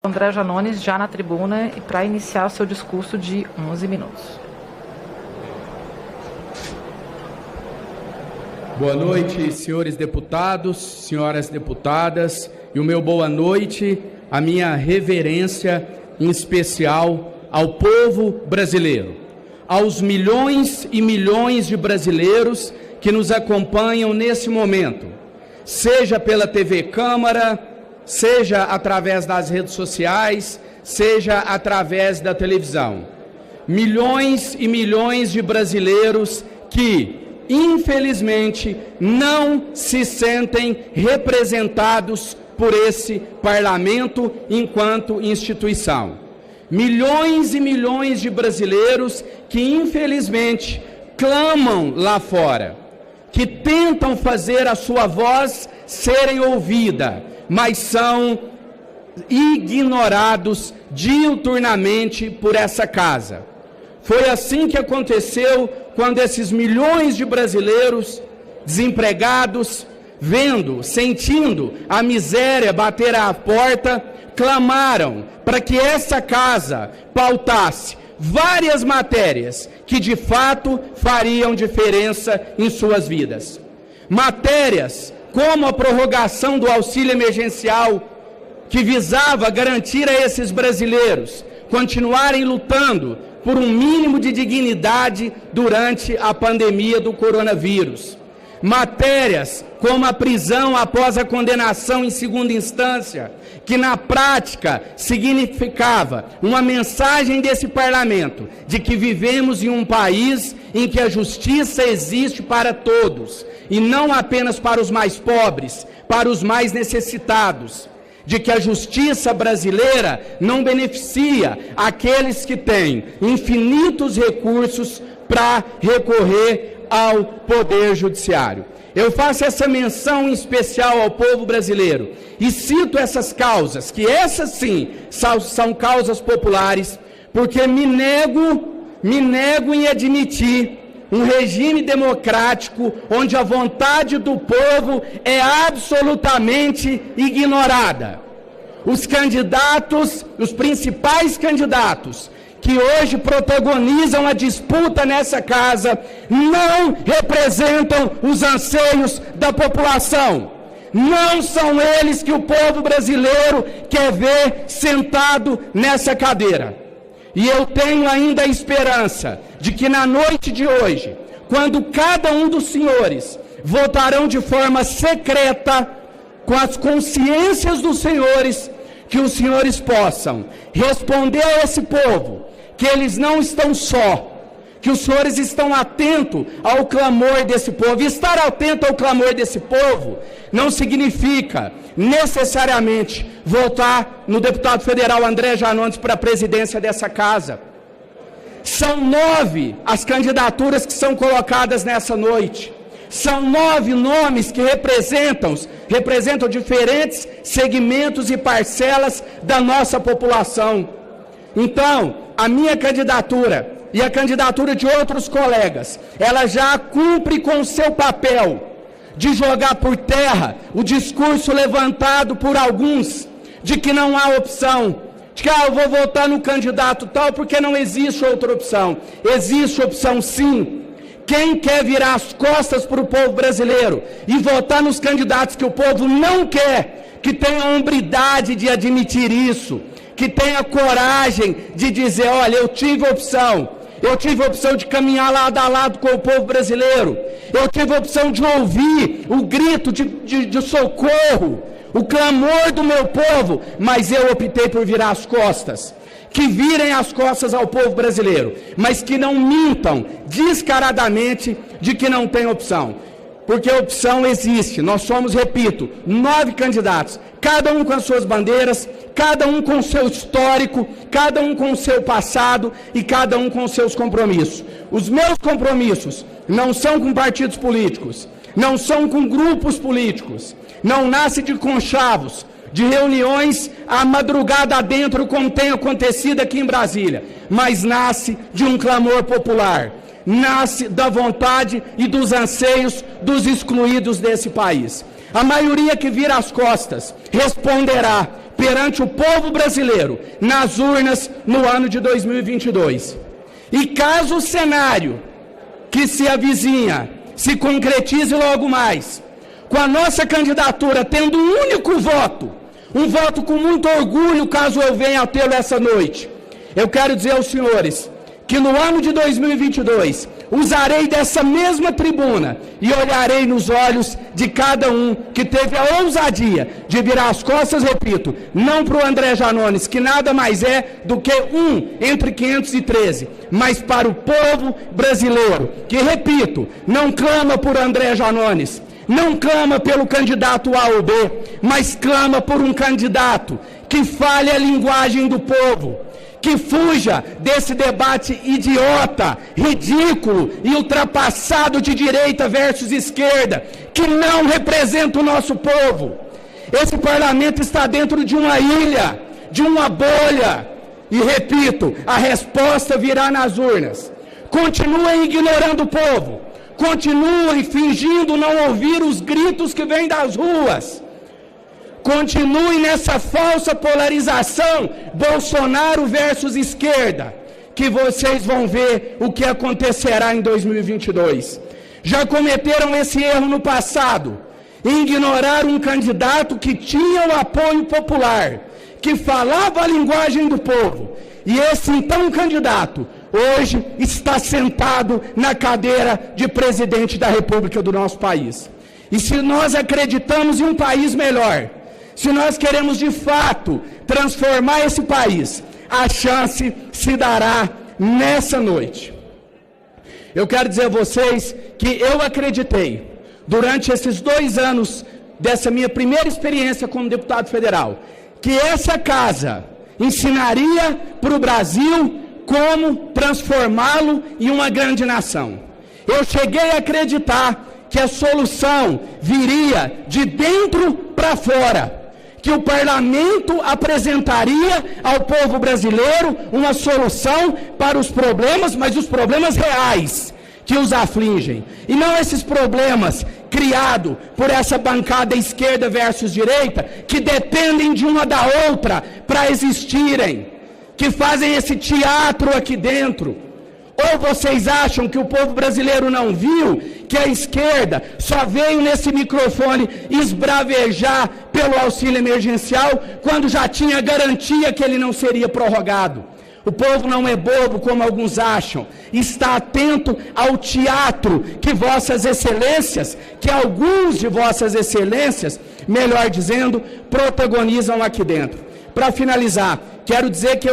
André Janones já na tribuna e para iniciar o seu discurso de 11 minutos. Boa noite, senhores deputados, senhoras deputadas, e o meu boa noite, a minha reverência em especial ao povo brasileiro, aos milhões e milhões de brasileiros que nos acompanham nesse momento, seja pela TV Câmara, seja através das redes sociais, seja através da televisão. Milhões e milhões de brasileiros que, infelizmente, não se sentem representados por esse parlamento enquanto instituição. Milhões e milhões de brasileiros que, infelizmente, clamam lá fora, que tentam fazer a sua voz serem ouvida, mas são ignorados diuturnamente por essa casa. Foi assim que aconteceu quando esses milhões de brasileiros desempregados, vendo, sentindo a miséria bater à porta, clamaram para que essa casa pautasse várias matérias que de fato fariam diferença em suas vidas. Matérias como a prorrogação do auxílio emergencial, que visava garantir a esses brasileiros continuarem lutando por um mínimo de dignidade durante a pandemia do coronavírus. Matérias como a prisão após a condenação em segunda instância, que na prática significava uma mensagem desse parlamento de que vivemos em um país em que a justiça existe para todos e não apenas para os mais pobres, para os mais necessitados, de que a justiça brasileira não beneficia aqueles que têm infinitos recursos para recorrer ao Poder Judiciário. Eu faço essa menção em especial ao povo brasileiro e cito essas causas, que essas sim são causas populares, porque me nego em admitir um regime democrático onde a vontade do povo é absolutamente ignorada. Os candidatos, os principais candidatos que hoje protagonizam a disputa nessa casa, não representam os anseios da população. Não são eles que o povo brasileiro quer ver sentado nessa cadeira. E eu tenho ainda a esperança de que na noite de hoje, quando cada um dos senhores votarão de forma secreta, com as consciências dos senhores, que os senhores possam responder a esse povo que eles não estão só, que os senhores estão atentos ao clamor desse povo. E estar atento ao clamor desse povo não significa necessariamente votar no deputado federal André Janones para a presidência dessa casa. São 9 as candidaturas que são colocadas nessa noite. São 9 nomes que representam diferentes segmentos e parcelas da nossa população. Então, a minha candidatura e a candidatura de outros colegas, ela já cumpre com o seu papel de jogar por terra o discurso levantado por alguns de que não há opção, de que eu vou votar no candidato tal porque não existe outra opção. Existe opção sim. Quem quer virar as costas para o povo brasileiro e votar nos candidatos que o povo não quer, que tenha a hombridade de admitir isso, que tenha coragem de dizer, olha, eu tive a opção de caminhar lado a lado com o povo brasileiro, eu tive a opção de ouvir o grito de socorro, o clamor do meu povo, mas eu optei por virar as costas. Que virem as costas ao povo brasileiro, mas que não mintam descaradamente de que não tem opção. Porque a opção existe. Nós somos, repito, 9 candidatos, cada um com as suas bandeiras, cada um com o seu histórico, cada um com o seu passado e cada um com os seus compromissos. Os meus compromissos não são com partidos políticos, não são com grupos políticos, não nasce de conchavos, de reuniões à madrugada dentro, como tem acontecido aqui em Brasília, mas nasce de um clamor popular, nasce da vontade e dos anseios dos excluídos desse país. A maioria que vira as costas responderá perante o povo brasileiro nas urnas no ano de 2022. E caso o cenário que se avizinha se concretize logo mais, com a nossa candidatura tendo um único voto, um voto com muito orgulho, caso eu venha a tê-lo essa noite, eu quero dizer aos senhores que no ano de 2022 usarei dessa mesma tribuna e olharei nos olhos de cada um que teve a ousadia de virar as costas, repito, não para o André Janones, que nada mais é do que um entre 513, mas para o povo brasileiro, que, repito, não clama por André Janones, não clama pelo candidato A ou B, mas clama por um candidato que fale a linguagem do povo, que fuja desse debate idiota, ridículo e ultrapassado de direita versus esquerda, que não representa o nosso povo. Esse parlamento está dentro de uma ilha, de uma bolha. E repito, a resposta virá nas urnas. Continuem ignorando o povo, continuem fingindo não ouvir os gritos que vêm das ruas. Continue nessa falsa polarização, Bolsonaro versus esquerda, que vocês vão ver o que acontecerá em 2022. Já cometeram esse erro no passado, ignorar um candidato que tinha o apoio popular, que falava a linguagem do povo, e esse então candidato hoje está sentado na cadeira de presidente da República do nosso país. E se nós acreditamos em um país melhor, se nós queremos de fato transformar esse país, a chance se dará nessa noite. Eu quero dizer a vocês que eu acreditei, durante esses 2 anos dessa minha primeira experiência como deputado federal, que essa casa ensinaria para o Brasil como transformá-lo em uma grande nação. Eu cheguei a acreditar que a solução viria de dentro para fora, que o parlamento apresentaria ao povo brasileiro uma solução para os problemas, mas os problemas reais que os afligem, e não esses problemas criados por essa bancada esquerda versus direita, que dependem de uma da outra para existirem, que fazem esse teatro aqui dentro. Ou vocês acham que o povo brasileiro não viu que a esquerda só veio nesse microfone esbravejar pelo auxílio emergencial quando já tinha garantia que ele não seria prorrogado? O povo não é bobo, como alguns acham. Está atento ao teatro que vossas excelências, que alguns de vossas excelências, melhor dizendo, protagonizam aqui dentro. Para finalizar, quero dizer que,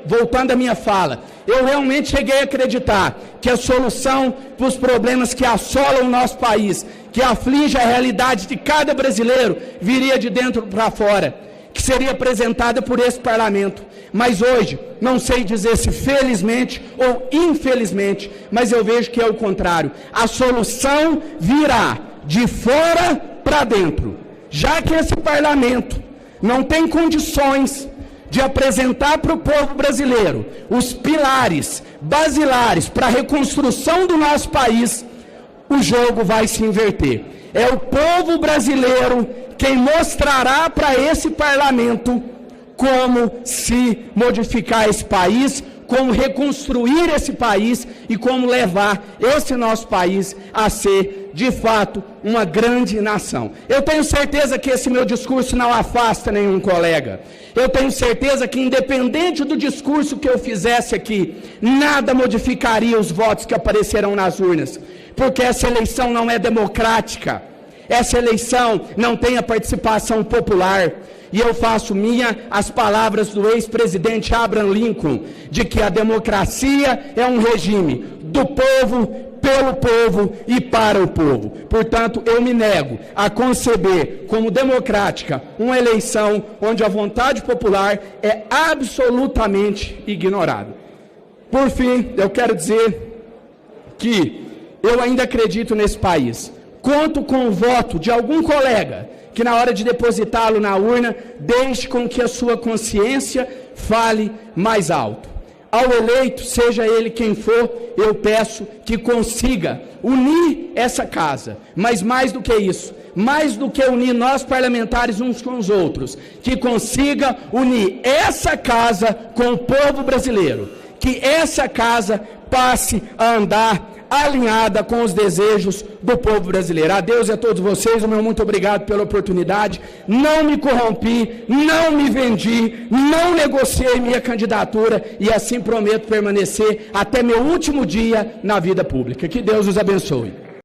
voltando à minha fala, eu realmente cheguei a acreditar que a solução para os problemas que assolam o nosso país, que aflige a realidade de cada brasileiro, viria de dentro para fora, que seria apresentada por esse parlamento. Mas hoje, não sei dizer se felizmente ou infelizmente, mas eu vejo que é o contrário. A solução virá de fora para dentro, já que esse parlamento não tem condições de apresentar para o povo brasileiro os pilares basilares para a reconstrução do nosso país, o jogo vai se inverter. É o povo brasileiro quem mostrará para esse parlamento como se modificar esse país, como reconstruir esse país e como levar esse nosso país a ser, de fato, uma grande nação. Eu tenho certeza que esse meu discurso não afasta nenhum colega. Eu tenho certeza que, independente do discurso que eu fizesse aqui, nada modificaria os votos que aparecerão nas urnas, porque essa eleição não é democrática. Essa eleição não tem a participação popular. E eu faço minha as palavras do ex-presidente Abraham Lincoln, de que a democracia é um regime do povo, pelo povo e para o povo. Portanto, eu me nego a conceber como democrática uma eleição onde a vontade popular é absolutamente ignorada. Por fim, eu quero dizer que eu ainda acredito nesse país. Conto com o voto de algum colega que, na hora de depositá-lo na urna, deixe com que a sua consciência fale mais alto. Ao eleito, seja ele quem for, eu peço que consiga unir essa casa, mas mais do que isso, mais do que unir nós parlamentares uns com os outros, que consiga unir essa casa com o povo brasileiro, que essa casa passe a andar alinhada com os desejos do povo brasileiro. A Deus e a todos vocês, o meu muito obrigado pela oportunidade. Não me corrompi, não me vendi, não negociei minha candidatura e assim prometo permanecer até meu último dia na vida pública. Que Deus os abençoe.